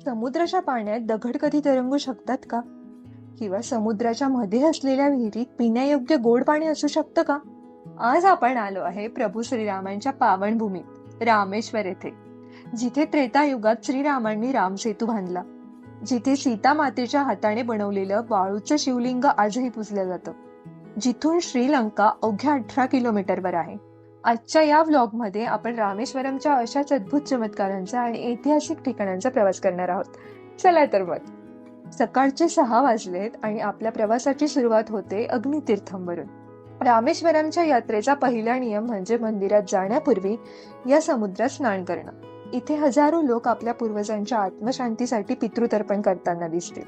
समुद्राच्या पाण्यात दगड कधी तरंगू शकतात का? किंवा समुद्राच्या मध्ये असलेल्या विहिरीत पिण्यायोग्य गोड पाणी असू शकतं का? आज आपण आलो आहे प्रभू श्रीरामांच्या पावनभूमीत रामेश्वर येथे, जिथे त्रेतायुगात श्रीरामांनी रामसेतू बांधला, जिथे सीता मातेच्या हाताने बनवलेलं वाळूचं शिवलिंग आजही पूजलं जातं, जिथून श्रीलंका अवघ्या 18 किलोमीटरवर आहे. आजच्या या व्लॉग मध्ये आपण रामेश्वरमच्या अशाच अद्भुत चमत्कारांचा आणि ऐतिहासिक ठिकाणांचा प्रवास करणार आहोत. चला तर मग. सकाळचे 6 वाजलेत आणि आपल्या प्रवासाची सुरुवात होते अग्नितीर्थमवरून. रामेश्वरमच्या यात्रेचा पहिला नियम म्हणजे मंदिरात जाण्यापूर्वी या समुद्रात स्नान करणं. इथे हजारो लोक आपल्या पूर्वजांच्या आत्मशांतीसाठी पितृतर्पण करताना दिसते.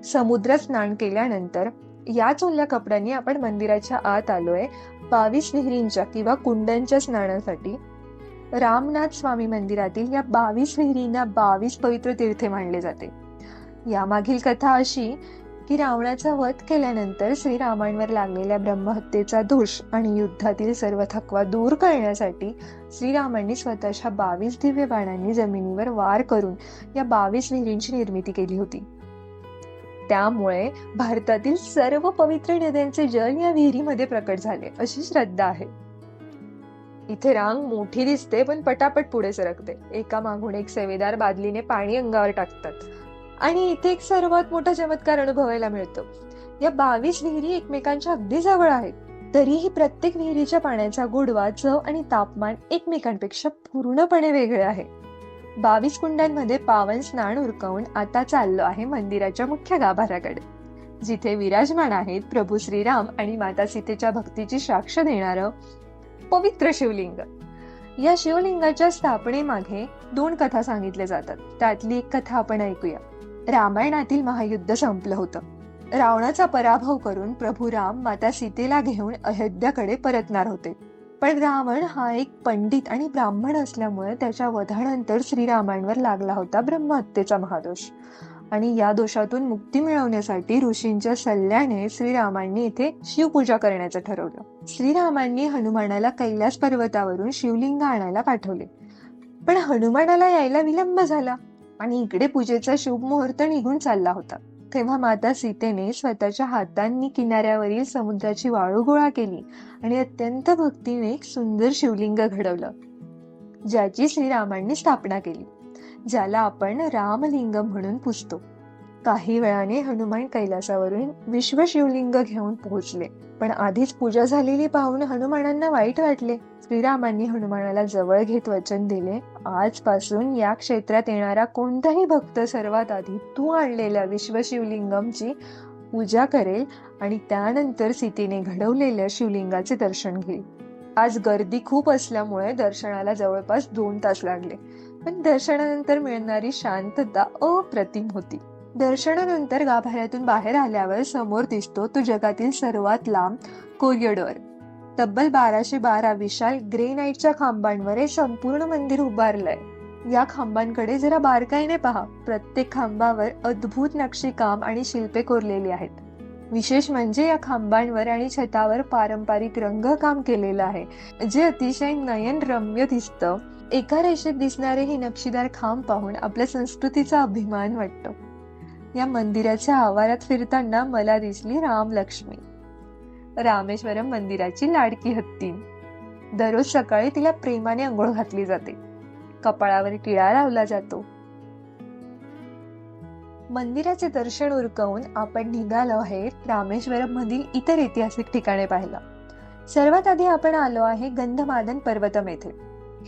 समुद्रात स्नान केल्यानंतर याच ओल्या कपड्यांनी आपण मंदिराच्या आत आलोय 22 विहिरींच्या किंवा कुंडांच्या स्नानासाठी. रामनाथ स्वामी मंदिरातील या 22 विहिरींना 22 पवित्र तीर्थे मानले जाते. यामागील कथा अशी की रावणाचा वध केल्यानंतर श्रीरामांवर लागलेल्या ब्रह्महत्येचा दोष आणि युद्धातील सर्व थकवा दूर करण्यासाठी श्रीरामांनी स्वतःच्या 22 दिव्य बाणांनी जमिनीवर वार करून या 22 विहिरींची निर्मिती केली होती. त्यामुळे भारतातील सर्व पवित्र नद्यांचे जल या विहिरीमध्ये प्रकट झाले अशी श्रद्धा आहे. इथे रांग मोठी दिसते पण पटापट पुढे सरकते. एका मागून एक सेवेदार बादलीने पाणी अंगावर टाकतात आणि इथे एक सर्वात मोठा चमत्कार अनुभवायला मिळतो. या 22 विहिरी एकमेकांच्या अगदी जवळ आहेत, तरीही प्रत्येक विहिरीच्या पाण्याचा गोडवा, चव आणि तापमान एकमेकांपेक्षा पूर्णपणे वेगळे आहे. 22 कुंडांमध्ये पावन स्नान उरकवून आता चाललो आहे मंदिराच्या मुख्य गाभाऱ्याकडे, जिथे विराजमान आहेत प्रभू श्रीराम आणि माता सीतेच्या भक्तीची साक्ष देणारं पवित्र शिवलिंग. या शिवलिंगाच्या स्थापनेमागे 2 कथा सांगितल्या जातात. त्यातली एक कथा आपण ऐकूया. रामायणातील महायुद्ध संपलं होतं. रावणाचा पराभव करून प्रभू राम माता सीतेला घेऊन अयोध्याकडे परतणार होते. पण रावण हा एक पंडित आणि ब्राह्मण असल्यामुळे त्याच्या वधानंतर श्रीरामांवर लागला होता ब्रह्महत्येचा महादोष. आणि या दोषातून मुक्ती मिळवण्यासाठी ऋषींच्या सल्ल्याने श्रीरामांनी इथे शिवपूजा करण्याचं ठरवलं. श्रीरामांनी हनुमानाला कैलास पर्वतावरून शिवलिंग आणायला पाठवले, पण हनुमानाला यायला विलंब झाला आणि इकडे पूजेचा शुभ मुहूर्त निघून चालला होता. तेव्हा माता सीतेने स्वतःच्या हातांनी किनाऱ्यावरील समुद्राची वाळू गोळा केली आणि अत्यंत भक्तीने एक सुंदर शिवलिंग घडवलं, ज्याची श्रीरामांनी स्थापना केली, ज्याला आपण रामलिंग म्हणून पुजतो. काही वेळाने हनुमान कैलासावरून विश्व शिवलिंग घेऊन पोहोचले, पण आधीच पूजा झालेली पाहून हनुमानांना वाईट वाटले. श्रीरामांनी हनुमानाला जवळ घेत वचन दिले, आजपासून या क्षेत्रात येणारा कोणताही भक्त सर्वात आधी तू आणलेल्या विश्व शिवलिंगमची पूजा करेल आणि त्यानंतर सीतेने घडवलेल्या शिवलिंगाचे दर्शन घेईल. आज गर्दी खूप असल्यामुळे दर्शनाला जवळपास 2 तास लागले, पण दर्शनानंतर मिळणारी शांतता अप्रतिम होती. दर्शनानंतर गाभाऱ्यातून बाहेर आल्यावर समोर दिसतो तो जगातील सर्वात लांब कॉरिडॉर. तब्बल 1212 विशाल ग्रेनाइटच्या खांबांवर हे संपूर्ण मंदिर उभारलंय. या खांबांकडे जरा बारकाईने पहा. प्रत्येक खांबावर अद्भुत नक्षीकाम आणि शिल्पे कोरलेली आहेत. विशेष म्हणजे या खांबांवर आणि छतावर पारंपरिक रंगकाम केलेलं आहे, जे अतिशय नयनरम्य दिसतं. एका रेषेत दिसणारे हे नक्षीदार खांब पाहून आपल्या संस्कृतीचा अभिमान वाटतो. या मंदिराच्या आवारात फिरताना मला दिसली रामलक्ष्मी, रामेश्वरम मंदिराची लाडकी हत्तीण. दररोज सकाळी तिला प्रेमाने अंघोळ घातली जाते, कपाळावर टिळा लावला जातो. मंदिराचे दर्शन उरकवून आपण निघालो आहे रामेश्वरम मधील इतर ऐतिहासिक ठिकाणे पाहायला. सर्वात आधी आपण आलो आहे गंधमादन पर्वतम येथे.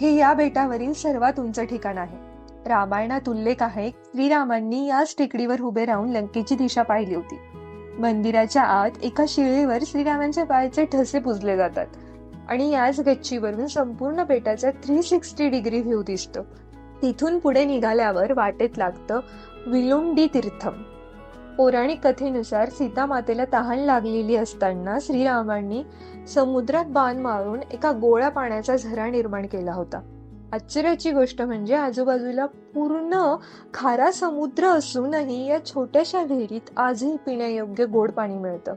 हे या बेटावरील सर्वात उंच ठिकाण आहे. रामायणात उल्लेख आहे श्रीरामांनी याच टेकडीवर उभे राहून लंकेची दिशा पाहिली होती. मंदिराच्या आत एका शिळेवर श्रीरामांच्या पायाचे ठसे पुजले जातात आणि याच गच्चीवरून संपूर्ण बेटाचा 360 डिग्री व्ह्यू दिसतो. तिथून पुढे निघाल्यावर वाटेत लागतं विलुंडी तीर्थम. पौराणिक कथेनुसार सीता मातेला तहान लागलेली असताना श्रीरामांनी समुद्रात बाण मारून एका गोळ्या पाण्याचा झरा निर्माण केला होता. आश्चर्याची गोष्ट म्हणजे आजूबाजूला पूर्ण खारा समुद्र असूनही या छोट्याशा विहिरीत आजही पिण्यायोग्य गोड पाणी मिळतं.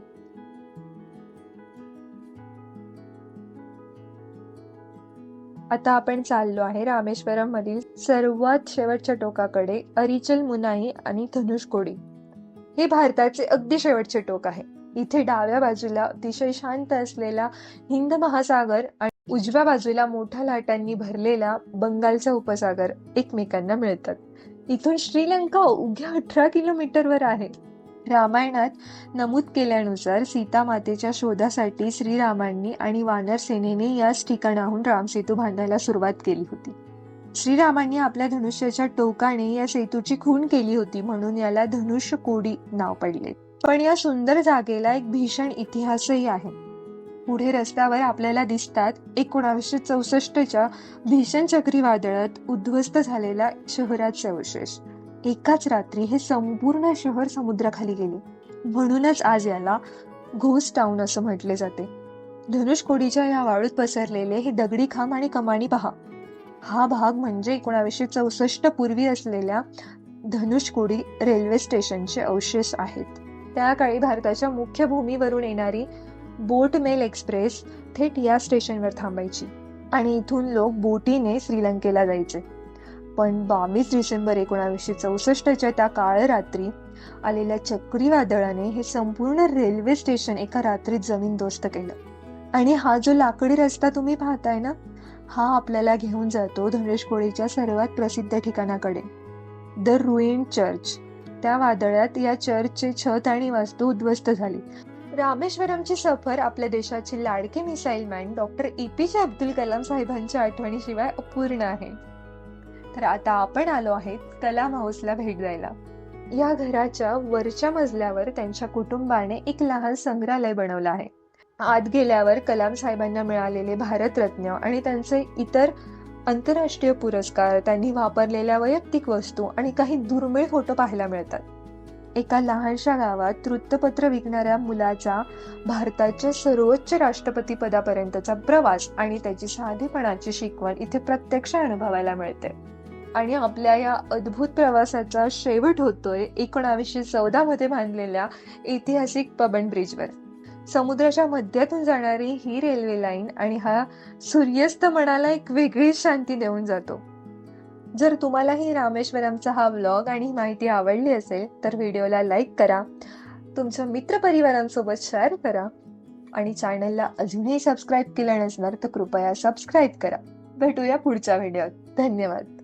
आता आपण चाललो आहे रामेश्वरम मधील सर्वात शेवटच्या टोकाकडे, अरिचल मुनाई आणि धनुषकोडी. हे भारताचे अगदी शेवटचे टोक आहे. इथे डाव्या बाजूला अतिशय शांत असलेला हिंद महासागर आणि उजव्या बाजूला मोठ्या लाटांनी भरलेला बंगालचा उपसागर एकमेकांना मिळतात. इथून श्रीलंका उघ्या 18 किलोमीटरवर आहे. रामायणात नमूद केल्यानुसार सीता मातेच्या शोधासाठी श्रीरामांनी आणि वानर सेनेने याच ठिकाणाहून रामसेतू बांधायला सुरुवात केली होती. श्रीरामांनी आपल्या धनुष्याच्या टोकाने या सेतूची खूण केली होती, म्हणून याला धनुष्यकोडी नाव पडले. पण या सुंदर जागेला एक भीषण इतिहासही आहे. पुढे रस्त्यावर आपल्याला दिसतात 1964च्या भीषण चक्रीवादळात उद्ध्वस्त झालेल्या शहराचे अवशेष. एकाच रात्री हे संपूर्ण शहर समुद्राखाली गेले, म्हणूनच आज याला घोस्ट टाउन असं म्हटले जाते. धनुषकोडीच्या या वाळूत पसरलेले हे दगडी खांब आणि कमानी पहा. हा भाग म्हणजे 1964 पूर्वी असलेल्या धनुषकोडी रेल्वे स्टेशनचे अवशेष आहेत. त्या काळी भारताच्या मुख्य भूमीवरून येणारी बोट मेल एक्सप्रेस थेट या स्टेशनवर थांबायची आणि इथून लोक बोटीने श्रीलंकेला जायचे. पण 22 डिसेंबर 1964च्या त्या काळ रात्री आलेल्या चक्रीवादळाने हे संपूर्ण रेल्वे स्टेशन एका रात्रीत जमीनदोस्त केलं. आणि हा जो लाकडी रस्ता तुम्ही पाहताय ना, हा आपल्याला घेऊन जातो धनुषकोडीच्या सर्वात प्रसिद्ध ठिकाणाकडे, द रुईन चर्च. त्या वादळात या चर्चचे छत आणि वास्तू उद्ध्वस्त झाली. रामेश्वरमची सफर आपल्या देशाचे लाडके missile man doctor APJ Abdul Kalam साहेबांच्या आठवणीशिवाय अपूर्ण आहे. तर आता आपण आलो आहेत कलाम हाऊसला भेट द्यायला. या घराच्या वरच्या मजल्यावर त्यांच्या कुटुंबाने एक लहान संग्रहालय बनवलं आहे. आत गेल्यावर कलाम साहेबांना मिळालेले भारतरत्न आणि त्यांचे इतर आंतरराष्ट्रीय पुरस्कार, त्यांनी वापरलेल्या वैयक्तिक वस्तू आणि काही दुर्मिळ फोटो पाहायला मिळतात. एका लहानशा गावात वृत्तपत्र विकणाऱ्या मुलाचा भारताच्या सर्वोच्च राष्ट्रपती पदापर्यंतचा प्रवास आणि त्याची साधेपणाची शिकवण इथे प्रत्यक्ष अनुभवायला मिळते. आणि आपल्या या अद्भुत प्रवासाचा शेवट होतोय 1914 मध्ये बांधलेल्या ऐतिहासिक पबन ब्रिजवर. समुद्राच्या मध्यातून जाणारी ही रेल्वे लाईन आणि हा सूर्यास्त मनाला एक वेगळीच शांती देऊन जातो. जर तुम्हालाही रामेश्वरमचा हा व्लॉग आणि माहिती आवडली असेल तर व्हिडिओला लाईक करा, तुमच्या मित्रपरिवारांसोबत शेअर करा आणि चॅनलला अजूनही सबस्क्राईब केलं नसणार तर कृपया सबस्क्राईब करा. भेटूया पुढच्या व्हिडिओत. धन्यवाद.